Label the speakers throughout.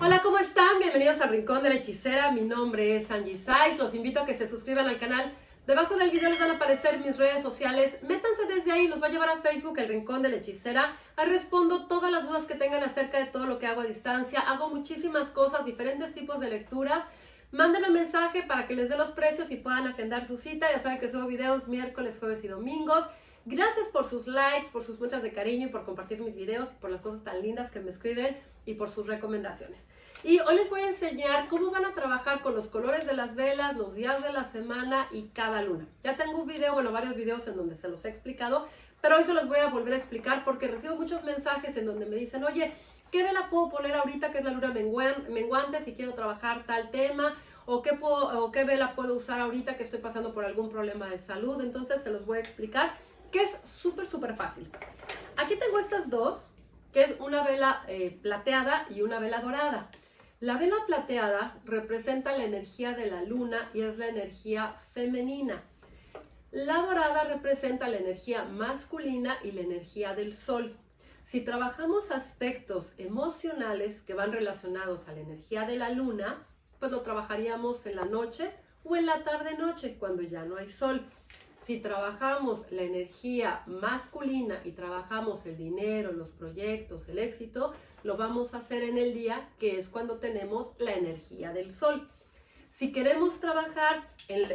Speaker 1: Hola, ¿cómo están? Bienvenidos al Rincón de la Hechicera. Mi nombre es Angie Saiz. Los invito a que se suscriban al canal. Debajo del video les van a aparecer mis redes sociales. Métanse desde ahí, los va a llevar a Facebook, El Rincón de la Hechicera. Ahí respondo todas las dudas que tengan acerca de todo lo que hago a distancia. Hago muchísimas cosas, diferentes tipos de lecturas. Mándenme mensaje para que les dé los precios y puedan agendar su cita. Ya saben que subo videos miércoles, jueves y domingos. Gracias por sus likes, por sus muestras de cariño y por compartir mis videos y por las cosas tan lindas que me escriben y por sus recomendaciones. Y hoy les voy a enseñar cómo van a trabajar con los colores de las velas, los días de la semana y cada luna. Ya tengo un video, varios videos en donde se los he explicado, pero hoy se los voy a volver a explicar porque recibo muchos mensajes en donde me dicen, oye, ¿qué vela puedo poner ahorita que es la luna menguante si quiero trabajar tal tema? ¿O qué vela puedo usar ahorita que estoy pasando por algún problema de salud? Entonces se los voy a explicar, que es súper fácil. Aquí tengo estas dos, que es una vela plateada y una vela dorada. La vela plateada representa la energía de la luna y es la energía femenina. La dorada representa la energía masculina y la energía del sol. Si trabajamos aspectos emocionales que van relacionados a la energía de la luna, pues lo trabajaríamos en la noche o en la tarde-noche cuando ya no hay sol. Si trabajamos la energía masculina y trabajamos el dinero, los proyectos, el éxito, lo vamos a hacer en el día, que es cuando tenemos la energía del sol. Si queremos trabajar,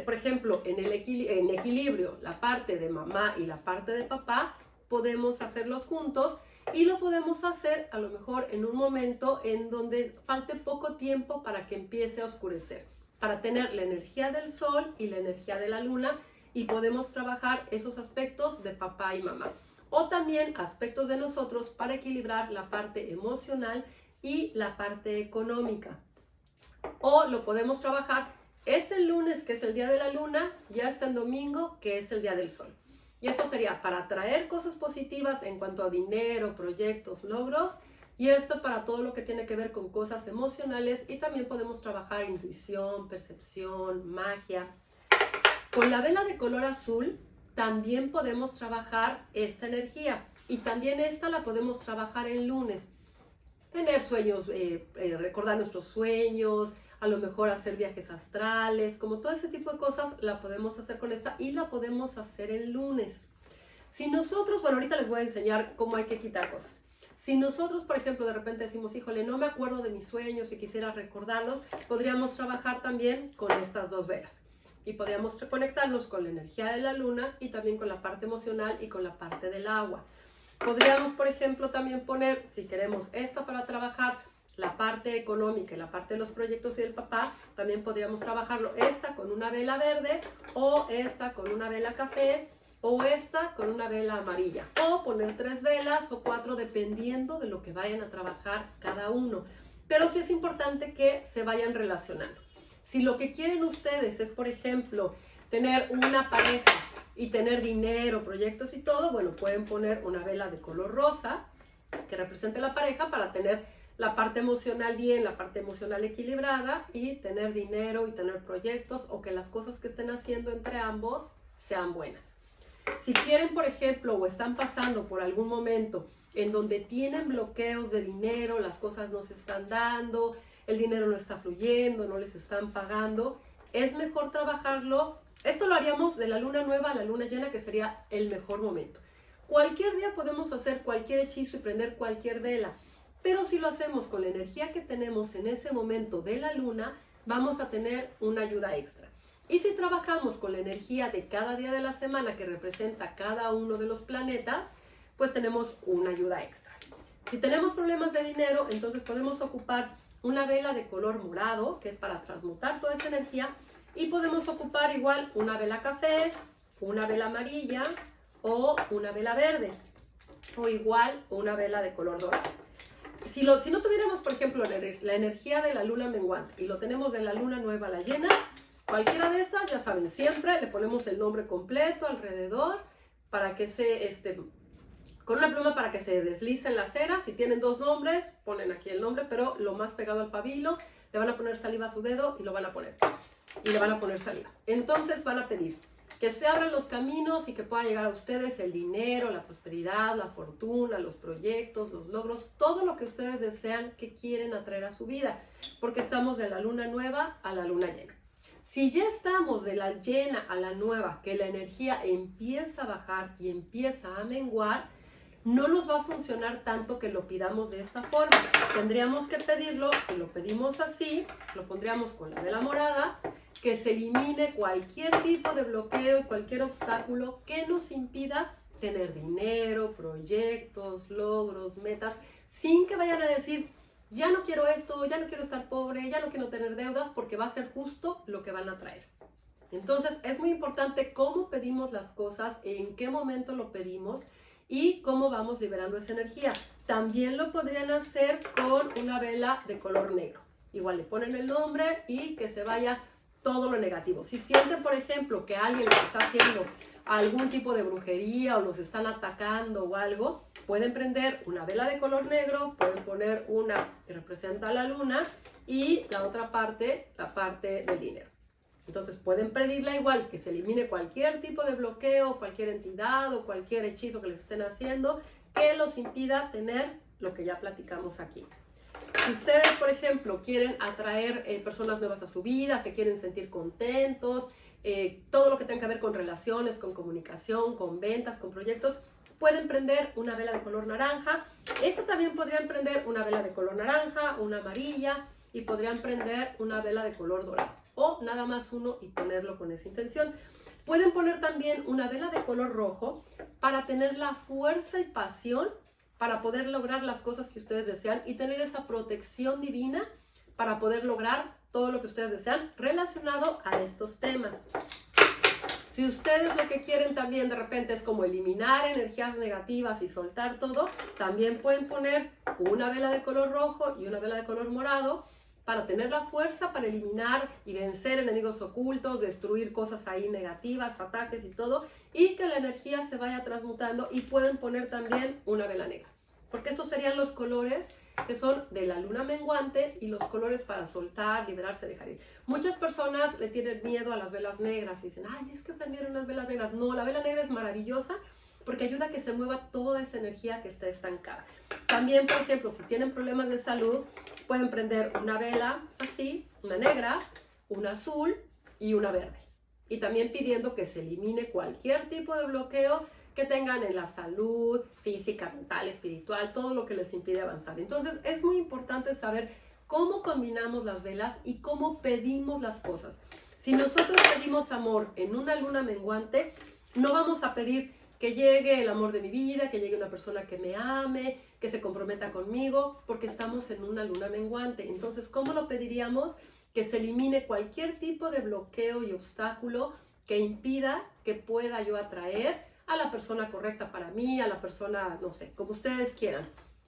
Speaker 1: por ejemplo, en equilibrio, la parte de mamá y la parte de papá, podemos hacerlos juntos y lo podemos hacer a lo mejor en un momento en donde falte poco tiempo para que empiece a oscurecer, para tener la energía del sol y la energía de la luna, y podemos trabajar esos aspectos de papá y mamá. O también aspectos de nosotros para equilibrar la parte emocional y la parte económica. O lo podemos trabajar el lunes, que es el día de la luna, y hasta el domingo, que es el día del sol. Y esto sería para atraer cosas positivas en cuanto a dinero, proyectos, logros. Y esto para todo lo que tiene que ver con cosas emocionales. Y también podemos trabajar intuición, percepción, magia. Con la vela de color azul también podemos trabajar esta energía y también esta la podemos trabajar en lunes. Tener sueños, recordar nuestros sueños, a lo mejor hacer viajes astrales, como todo ese tipo de cosas la podemos hacer con esta y la podemos hacer en lunes. Si nosotros, ahorita les voy a enseñar cómo hay que quitar cosas. Si nosotros, por ejemplo, de repente decimos, híjole, no me acuerdo de mis sueños y quisiera recordarlos, podríamos trabajar también con estas dos velas. Y podríamos conectarnos con la energía de la luna y también con la parte emocional y con la parte del agua. Podríamos, por ejemplo, también poner, si queremos esta para trabajar la parte económica y la parte de los proyectos y del papá, también podríamos trabajarlo esta con una vela verde o esta con una vela café o esta con una vela amarilla. O poner 3 velas o 4 dependiendo de lo que vayan a trabajar cada uno. Pero sí es importante que se vayan relacionando. Si lo que quieren ustedes es, por ejemplo, tener una pareja y tener dinero, proyectos y todo, pueden poner una vela de color rosa que represente la pareja para tener la parte emocional bien, la parte emocional equilibrada y tener dinero y tener proyectos o que las cosas que estén haciendo entre ambos sean buenas. Si quieren, por ejemplo, o están pasando por algún momento en donde tienen bloqueos de dinero, las cosas no se están dando, el dinero no está fluyendo, no les están pagando, es mejor trabajarlo. Esto lo haríamos de la luna nueva a la luna llena, que sería el mejor momento. Cualquier día podemos hacer cualquier hechizo y prender cualquier vela, pero si lo hacemos con la energía que tenemos en ese momento de la luna, vamos a tener una ayuda extra. Y si trabajamos con la energía de cada día de la semana que representa cada uno de los planetas, pues tenemos una ayuda extra. Si tenemos problemas de dinero, entonces podemos ocupar una vela de color morado, que es para transmutar toda esa energía, y podemos ocupar igual una vela café, una vela amarilla o una vela verde, o igual una vela de color dorado. Si no tuviéramos, por ejemplo, la energía de la luna menguante y lo tenemos de la luna nueva a la llena, cualquiera de estas, ya saben, siempre le ponemos el nombre completo alrededor para que con una pluma para que se deslicen las ceras. Si tienen 2 nombres, ponen aquí el nombre, pero lo más pegado al pabilo, le van a poner saliva a su dedo y lo van a poner. Y le van a poner saliva. Entonces van a pedir que se abran los caminos y que pueda llegar a ustedes el dinero, la prosperidad, la fortuna, los proyectos, los logros, todo lo que ustedes desean que quieren atraer a su vida, porque estamos de la luna nueva a la luna llena. Si ya estamos de la llena a la nueva, que la energía empieza a bajar y empieza a menguar, no nos va a funcionar tanto que lo pidamos de esta forma. Tendríamos que pedirlo, si lo pedimos así, lo pondríamos con la vela morada, que se elimine cualquier tipo de bloqueo y cualquier obstáculo que nos impida tener dinero, proyectos, logros, metas, sin que vayan a decir, ya no quiero esto, ya no quiero estar pobre, ya no quiero tener deudas, porque va a ser justo lo que van a traer. Entonces, es muy importante cómo pedimos las cosas, en qué momento lo pedimos, y cómo vamos liberando esa energía. También lo podrían hacer con una vela de color negro. Igual le ponen el nombre y que se vaya todo lo negativo. Si sienten, por ejemplo, que alguien les está haciendo algún tipo de brujería o los están atacando o algo, pueden prender una vela de color negro, pueden poner una que representa la luna y la otra parte, la parte del dinero. Entonces pueden pedirla igual, que se elimine cualquier tipo de bloqueo, cualquier entidad o cualquier hechizo que les estén haciendo que los impida tener lo que ya platicamos aquí. Si ustedes, por ejemplo, quieren atraer personas nuevas a su vida, se quieren sentir contentos, todo lo que tenga que ver con relaciones, con comunicación, con ventas, con proyectos, pueden prender una vela de color naranja. Esta también podrían prender una vela de color naranja, una amarilla, y podrían prender una vela de color dorado. O nada más uno y ponerlo con esa intención. Pueden poner también una vela de color rojo para tener la fuerza y pasión para poder lograr las cosas que ustedes desean y tener esa protección divina para poder lograr todo lo que ustedes desean relacionado a estos temas. Si ustedes lo que quieren también de repente es como eliminar energías negativas y soltar todo, también pueden poner una vela de color rojo y una vela de color morado para tener la fuerza para eliminar y vencer enemigos ocultos, destruir cosas ahí negativas, ataques y todo, y que la energía se vaya transmutando. Y pueden poner también una vela negra, porque estos serían los colores que son de la luna menguante y los colores para soltar, liberarse, dejar ir. Muchas personas le tienen miedo a las velas negras y dicen, ay, es que prendieron unas velas negras. No, la vela negra es maravillosa porque ayuda a que se mueva toda esa energía que está estancada. También, por ejemplo, si tienen problemas de salud, pueden prender una vela así, una negra, una azul y una verde. Y también pidiendo que se elimine cualquier tipo de bloqueo que tengan en la salud, física, mental, espiritual, todo lo que les impide avanzar. Entonces, es muy importante saber cómo combinamos las velas y cómo pedimos las cosas. Si nosotros pedimos amor en una luna menguante, no vamos a pedir que llegue el amor de mi vida, que llegue una persona que me ame, que se comprometa conmigo, porque estamos en una luna menguante. Entonces, ¿cómo lo pediríamos? Que se elimine cualquier tipo de bloqueo y obstáculo que impida que pueda yo atraer a la persona correcta para mí, a la persona, no sé, como ustedes quieran.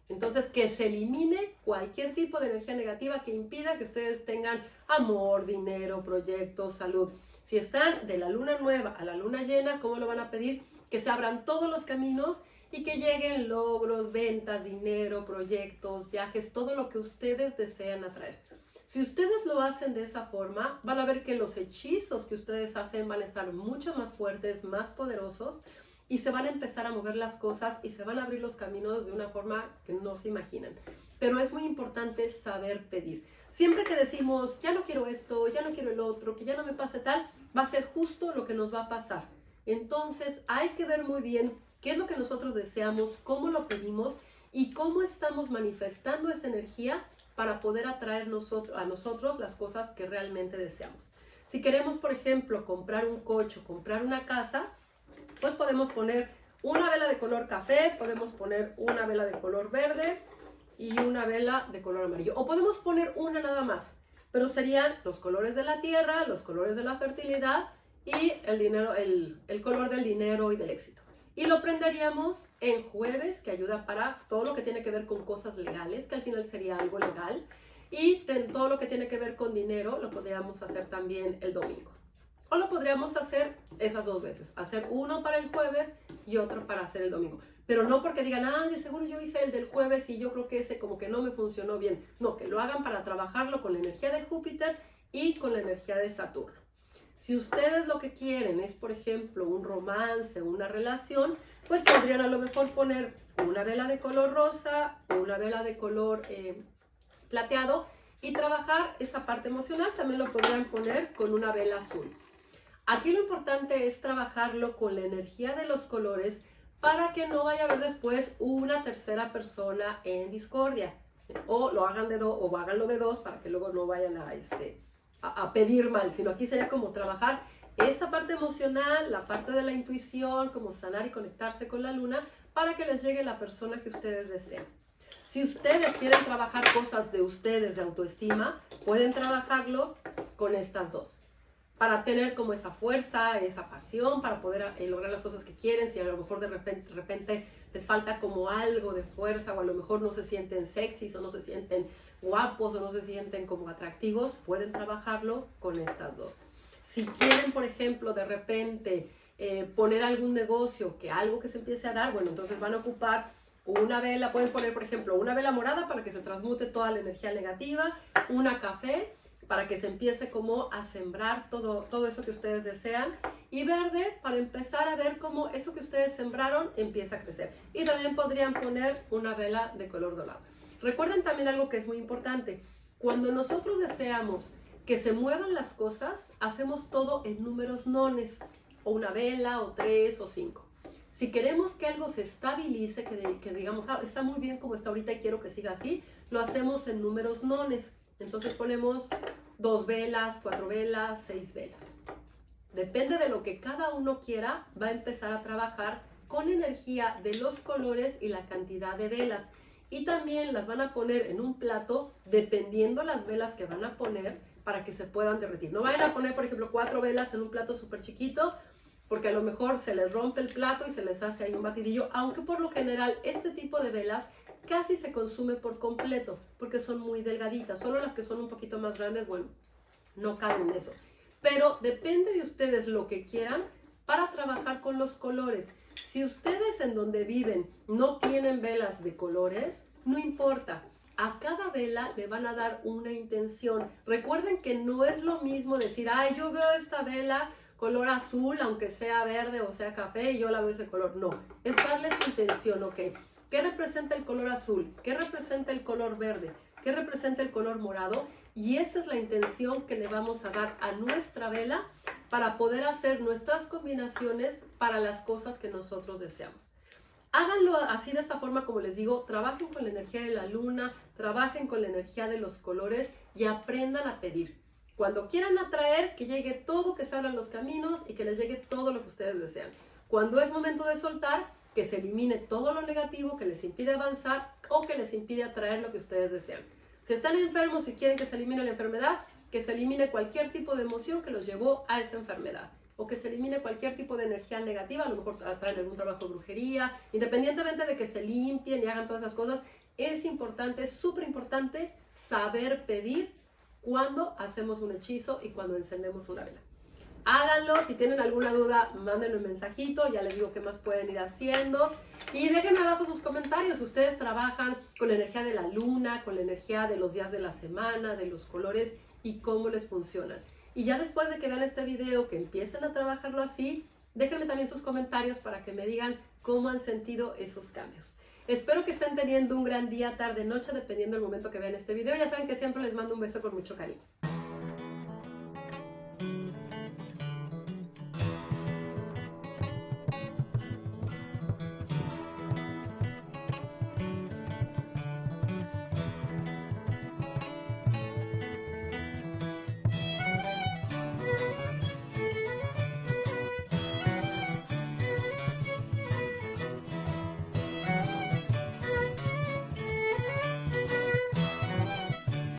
Speaker 1: Entonces, que se elimine cualquier tipo de energía negativa que impida que ustedes tengan amor, dinero, proyectos, salud. Si están de la luna nueva a la luna llena, ¿cómo lo van a pedir? Que se abran todos los caminos y que lleguen logros, ventas, dinero, proyectos, viajes, todo lo que ustedes desean atraer. Si ustedes lo hacen de esa forma, van a ver que los hechizos que ustedes hacen van a estar mucho más fuertes, más poderosos, y se van a empezar a mover las cosas y se van a abrir los caminos de una forma que no se imaginan. Pero es muy importante saber pedir. Siempre que decimos, ya no quiero esto, ya no quiero el otro, que ya no me pase tal, va a ser justo lo que nos va a pasar. Entonces hay que ver muy bien qué es lo que nosotros deseamos, cómo lo pedimos y cómo estamos manifestando esa energía para poder atraer a nosotros las cosas que realmente deseamos. Si queremos, por ejemplo, comprar un coche, comprar una casa, pues podemos poner una vela de color café, podemos poner una vela de color verde y una vela de color amarillo. O podemos poner una nada más, pero serían los colores de la tierra, los colores de la fertilidad y el dinero, el color del dinero y del éxito. Y lo prenderíamos en jueves, que ayuda para todo lo que tiene que ver con cosas legales, que al final sería algo legal. Y todo lo que tiene que ver con dinero lo podríamos hacer también el domingo. O lo podríamos hacer esas dos veces, hacer uno para el jueves y otro para hacer el domingo. Pero no porque digan, ah, de seguro yo hice el del jueves y yo creo que ese como que no me funcionó bien. No, que lo hagan para trabajarlo con la energía de Júpiter y con la energía de Saturno. Si ustedes lo que quieren es, por ejemplo, un romance, una relación, pues podrían a lo mejor poner una vela de color rosa, una vela de color plateado y trabajar esa parte emocional. También lo podrían poner con una vela azul. Aquí lo importante es trabajarlo con la energía de los colores para que no vaya a haber después una tercera persona en discordia. O lo hagan o háganlo de dos para que luego no vayan a pedir mal, sino aquí sería como trabajar esta parte emocional, la parte de la intuición, como sanar y conectarse con la luna para que les llegue la persona que ustedes desean. Si ustedes quieren trabajar cosas de ustedes, de autoestima, pueden trabajarlo con estas dos. Para tener como esa fuerza, esa pasión, para poder lograr las cosas que quieren. Si a lo mejor de repente les falta como algo de fuerza, o a lo mejor no se sienten sexys, o no se sienten guapos, o no se sienten como atractivos, pueden trabajarlo con estas dos. Si quieren, por ejemplo, de repente poner algún negocio, algo que se empiece a dar, bueno, entonces van a ocupar una vela, pueden poner, por ejemplo, una vela morada para que se transmute toda la energía negativa, una café, para que se empiece como a sembrar todo eso que ustedes desean, y verde para empezar a ver cómo eso que ustedes sembraron empieza a crecer. Y también podrían poner una vela de color dorado. Recuerden también algo que es muy importante. Cuando nosotros deseamos que se muevan las cosas, hacemos todo en números nones, o una vela, o 3, o 5. Si queremos que algo se estabilice, que digamos, está muy bien como está ahorita y quiero que siga así, lo hacemos en números nones. Entonces ponemos 2 velas, 4 velas, 6 velas. Depende de lo que cada uno quiera, va a empezar a trabajar con energía de los colores y la cantidad de velas. Y también las van a poner en un plato dependiendo las velas que van a poner para que se puedan derretir. No vayan a poner, por ejemplo, 4 velas en un plato súper chiquito, porque a lo mejor se les rompe el plato y se les hace ahí un batidillo, aunque por lo general este tipo de velas casi se consume por completo, porque son muy delgaditas. Solo las que son un poquito más grandes, bueno, no caben en eso. Pero depende de ustedes lo que quieran para trabajar con los colores. Si ustedes en donde viven no tienen velas de colores, no importa. A cada vela le van a dar una intención. Recuerden que no es lo mismo decir, ay, yo veo esta vela color azul, aunque sea verde o sea café, y yo la veo ese color. No, es darle su intención, ¿ok? ¿Qué representa el color azul? ¿Qué representa el color verde? ¿Qué representa el color morado? Y esa es la intención que le vamos a dar a nuestra vela para poder hacer nuestras combinaciones para las cosas que nosotros deseamos. Háganlo así, de esta forma, como les digo, trabajen con la energía de la luna, trabajen con la energía de los colores y aprendan a pedir. Cuando quieran atraer, que llegue todo, que se abran los caminos y que les llegue todo lo que ustedes desean. Cuando es momento de soltar, que se elimine todo lo negativo que les impide avanzar o que les impide atraer lo que ustedes desean. Si están enfermos y quieren que se elimine la enfermedad, que se elimine cualquier tipo de emoción que los llevó a esa enfermedad. O que se elimine cualquier tipo de energía negativa, a lo mejor traen algún trabajo de brujería. Independientemente de que se limpien y hagan todas esas cosas, es importante, es súper importante saber pedir cuando hacemos un hechizo y cuando encendemos una vela. Háganlo, si tienen alguna duda, mándenme un mensajito, ya les digo qué más pueden ir haciendo. Y déjenme abajo sus comentarios, ustedes trabajan con la energía de la luna, con la energía de los días de la semana, de los colores y cómo les funcionan. Y ya después de que vean este video, que empiecen a trabajarlo así, déjenme también sus comentarios para que me digan cómo han sentido esos cambios. Espero que estén teniendo un gran día, tarde, noche, dependiendo del momento que vean este video. Ya saben que siempre les mando un beso con mucho cariño.